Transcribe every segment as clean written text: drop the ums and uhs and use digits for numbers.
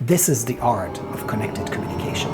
This is the art of connected communication.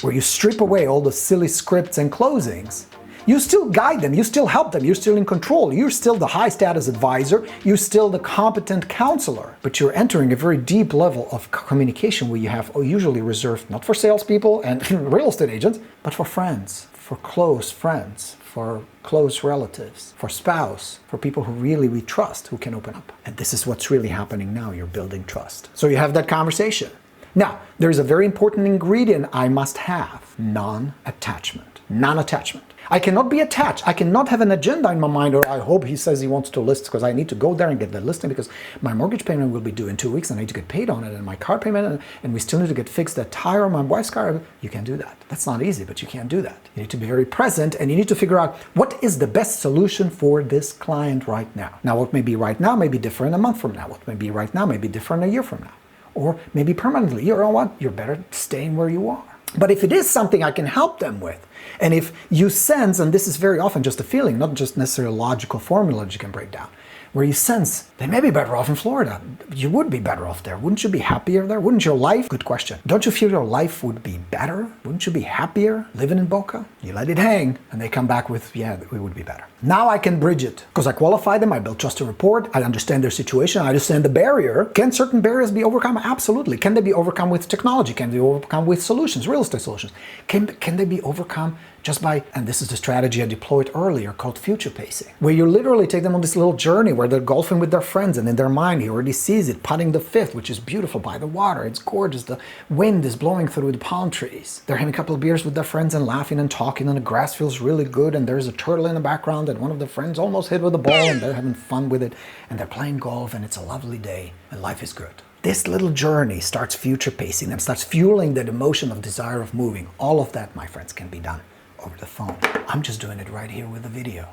Where you strip away all the silly scripts and closings. You still guide them, you still help them, you're still in control, you're still the high status advisor, you're still the competent counselor, but you're entering a very deep level of communication where you have usually reserved not for salespeople and real estate agents, but for friends, for close friends, for close relatives, for spouse, for people who really we trust, who can open up. And this is what's really happening now, you're building trust. So you have that conversation. Now, there's a very important ingredient I must have, non-attachment. Non-attachment. I cannot be attached. I cannot have an agenda in my mind, or I hope he says he wants to list because I need to go there and get the listing because my mortgage payment will be due in 2 weeks and I need to get paid on it, and my car payment, and we still need to get fixed that tire on my wife's car. You can't do that. That's not easy, but you can't do that. You need to be very present and you need to figure out what is the best solution for this client right now. Now, what may be right now may be different a month from now. What may be right now may be different a year from now. Or maybe permanently. You know what? You're better staying where you are. But if it is something I can help them with, and if you sense, and this is very often just a feeling, not just necessarily a logical formula that you can break down, where you sense they may be better off in Florida. You would be better off there. Wouldn't you be happier there? Wouldn't your life? Good question. Don't you feel your life would be better? Wouldn't you be happier living in Boca? You let it hang, and they come back with, yeah, it would be better. Now I can bridge it because I qualify them, I build trust and rapport, I understand their situation, I understand the barrier. Can certain barriers be overcome? Absolutely. Can they be overcome with technology? Can they be overcome with solutions, real estate solutions? Can they be overcome just by, and this is the strategy I deployed earlier called future pacing, where you literally take them on this little journey where they're golfing with their friends, and in their mind he already sees it, putting the fifth, which is beautiful by the water. It's gorgeous. The wind is blowing through the palm trees. They're having a couple of beers with their friends and laughing and talking, and the grass feels really good, and there's a turtle in the background, and one of the friends almost hit with a ball, and they're having fun with it, and they're playing golf, and it's a lovely day, and life is good. This little journey starts future pacing them, starts fueling that emotion of desire of moving. All of that, my friends, can be done over the phone. I'm just doing it right here with a video,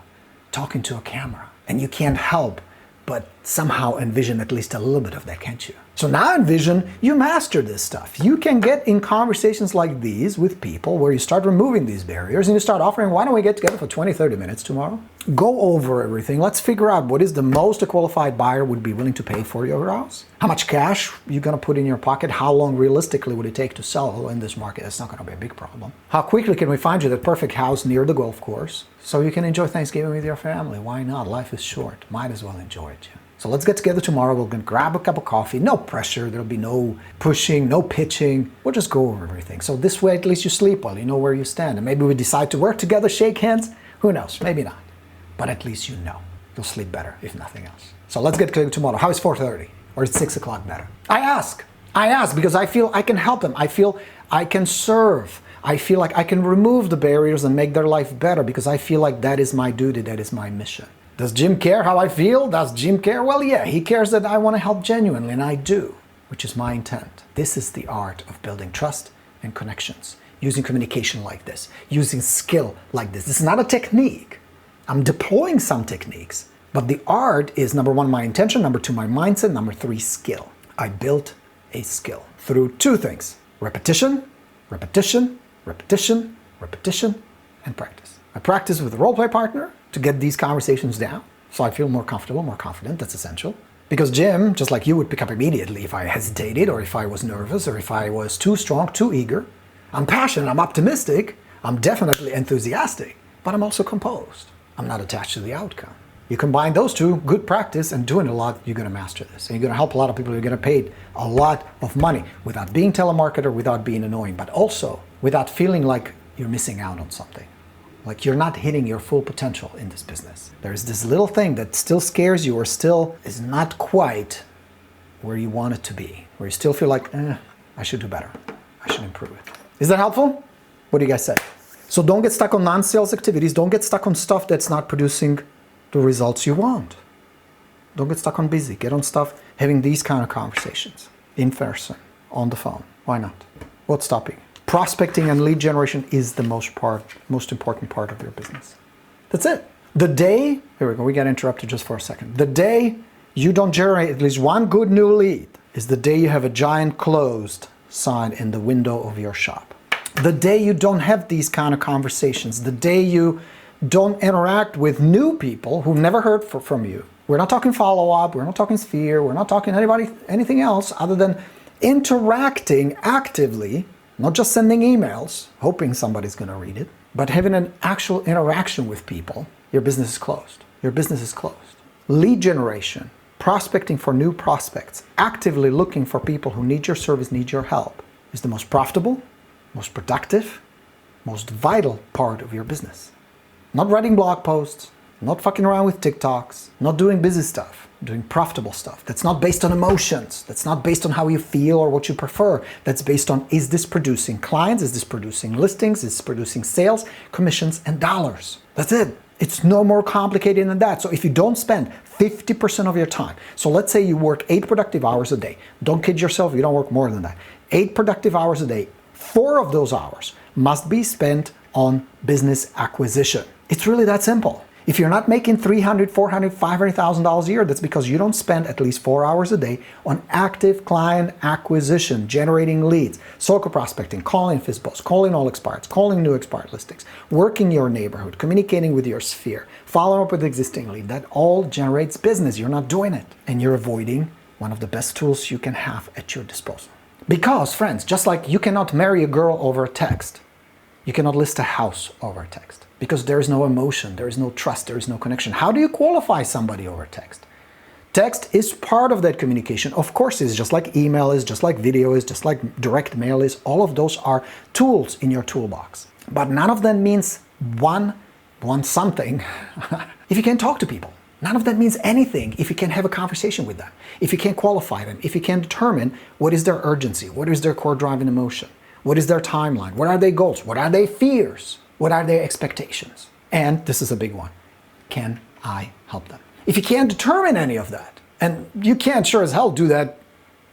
talking to a camera. And you can't help but somehow envision at least a little bit of that, can't you? So now envision you master this stuff. You can get in conversations like these with people where you start removing these barriers and you start offering, why don't we get together for 20, 30 minutes tomorrow? Go over everything. Let's figure out what is the most a qualified buyer would be willing to pay for your house. How much cash you're going to put in your pocket? How long realistically would it take to sell in this market? It's not going to be a big problem. How quickly can we find you that perfect house near the golf course so you can enjoy Thanksgiving with your family? Why not? Life is short. Might as well enjoy it. So let's get together tomorrow. We're going to grab a cup of coffee. No pressure. There'll be no pushing, no pitching. We'll just go over everything. So this way, at least you sleep well. You know where you stand. And maybe we decide to work together, shake hands. Who knows? Maybe not. But at least you know. You'll sleep better, if nothing else. So let's get together tomorrow. How is 4:30? Or is 6 o'clock better? I ask because I feel I can help them. I feel I can serve. I feel like I can remove the barriers and make their life better because I feel like that is my duty. That is my mission. Does Jim care how I feel? Does Jim care? Well, yeah, he cares that I want to help genuinely, and I do, which is my intent. This is the art of building trust and connections, using communication like this, using skill like this. This is not a technique. I'm deploying some techniques, but the art is, number one, my intention, number two, my mindset, number three, skill. I built a skill through two things: repetition, repetition, repetition, repetition, and practice. I practice with a role play partner to get these conversations down, so I feel more comfortable, more confident. That's essential. Because Jim, just like you, would pick up immediately if I hesitated or if I was nervous or if I was too strong, too eager. I'm passionate, I'm optimistic, I'm definitely enthusiastic, but I'm also composed. I'm not attached to the outcome. You combine those two, good practice and doing a lot, you're gonna master this. And you're gonna help a lot of people, you're gonna pay a lot of money without being telemarketer, without being annoying, but also without feeling like you're missing out on something. Like you're not hitting your full potential in this business. There's this little thing that still scares you or still is not quite where you want it to be, where you still feel like, I should do better. I should improve it. Is that helpful? What do you guys say? So don't get stuck on non-sales activities. Don't get stuck on stuff that's not producing the results you want. Don't get stuck on busy. Get on stuff having these kind of conversations in person, on the phone. Why not? What's stopping you? Prospecting and lead generation is the most important part of your business. That's it. The day, here we go, we got interrupted just for a second. The day you don't generate at least one good new lead is the day you have a giant closed sign in the window of your shop. The day you don't have these kind of conversations, the day you Don't interact with new people who've never heard from you. We're not talking follow-up, we're not talking sphere, we're not talking anything else other than interacting actively, not just sending emails, hoping somebody's going to read it, but having an actual interaction with people. Your business is closed. Your business is closed. Lead generation, prospecting for new prospects, actively looking for people who need your service, need your help, is the most profitable, most productive, most vital part of your business. Not writing blog posts, not fucking around with TikToks, not doing busy stuff, doing profitable stuff. That's not based on emotions. That's not based on how you feel or what you prefer. That's based on, is this producing clients? Is this producing listings? Is this producing sales, commissions, and dollars? That's it. It's no more complicated than that. So if you don't spend 50% of your time, so let's say you work 8 productive hours a day. Don't kid yourself, you don't work more than that. 8 productive hours a day, 4 of those hours must be spent on business acquisition. It's really that simple. If you're not making $300,000, $400,000, $500,000 a year, that's because you don't spend at least 4 hours a day on active client acquisition, generating leads, social prospecting, calling FISBOs, calling all expireds, calling new expired listings, working your neighborhood, communicating with your sphere, following up with existing lead. That all generates business. You're not doing it. And you're avoiding one of the best tools you can have at your disposal. Because, friends, just like you cannot marry a girl over text, you cannot list a house over text. Because there is no emotion, there is no trust, there is no connection. How do you qualify somebody over text? Text is part of that communication. Of course, it's just like email is, just like video is, just like direct mail is. All of those are tools in your toolbox. But none of them means one something if you can't talk to people. None of that means anything if you can't have a conversation with them, if you can't qualify them, if you can't determine what is their urgency, what is their core driving emotion, what is their timeline, what are their goals, what are their fears, what are their expectations? And this is a big one. Can I help them? If you can't determine any of that, and you can't sure as hell do that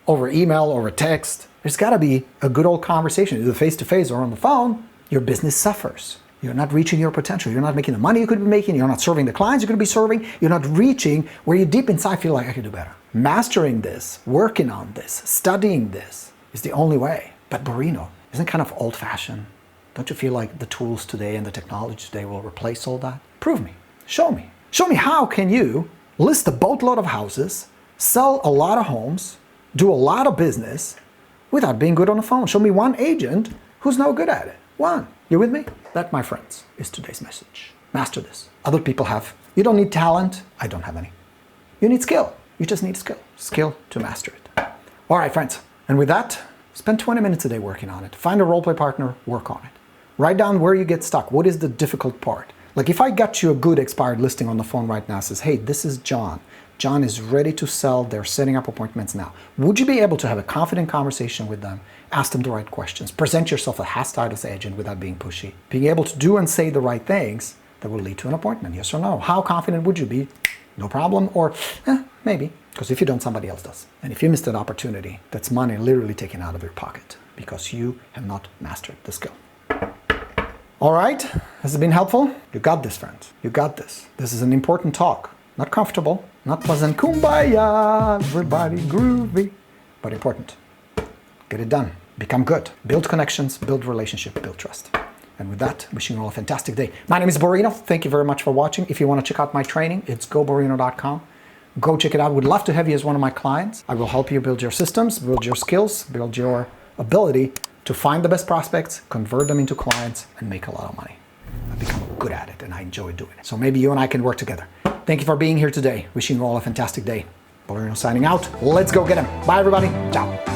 over email, over text, there's got to be a good old conversation, either face-to-face or on the phone. Your business suffers. You're not reaching your potential. You're not making the money you could be making. You're not serving the clients you could be serving. You're not reaching where you deep inside feel like I could do better. Mastering this, working on this, studying this is the only way. But Borino isn't kind of old-fashioned. Don't you feel like the tools today and the technology today will replace all that? Prove me. Show me. Show me how can you list a boatload of houses, sell a lot of homes, do a lot of business without being good on the phone. Show me one agent who's no good at it. One. You with me? That, my friends, is today's message. Master this. Other people have. You don't need talent. I don't have any. You need skill. You just need skill. Skill to master it. All right, friends. And with that, spend 20 minutes a day working on it. Find a roleplay partner, work on it. Write down where you get stuck. What is the difficult part? Like if I got you a good expired listing on the phone right now, says, hey, this is John. John is ready to sell. They're setting up appointments now. Would you be able to have a confident conversation with them? Ask them the right questions. Present yourself as a hostile agent without being pushy. Being able to do and say the right things that will lead to an appointment. Yes or no? How confident would you be? No problem. Or maybe. Because if you don't, somebody else does. And if you missed that opportunity, that's money literally taken out of your pocket because you have not mastered the skill. All right, has it been helpful? You got this, friends. You got this. This is an important talk. Not comfortable, not pleasant. Kumbaya, everybody groovy, but important. Get it done. Become good. Build connections, build relationship, build trust. And with that, wishing you all a fantastic day. My name is Borino. Thank you very much for watching. If you want to check out my training, it's goborino.com. Go check it out. Would love to have you as one of my clients. I will help you build your systems, build your skills, build your ability to find the best prospects, convert them into clients, and make a lot of money. I've become good at it, and I enjoy doing it. So maybe you and I can work together. Thank you for being here today. Wishing you all a fantastic day. Borino signing out. Let's go get them. Bye, everybody. Ciao.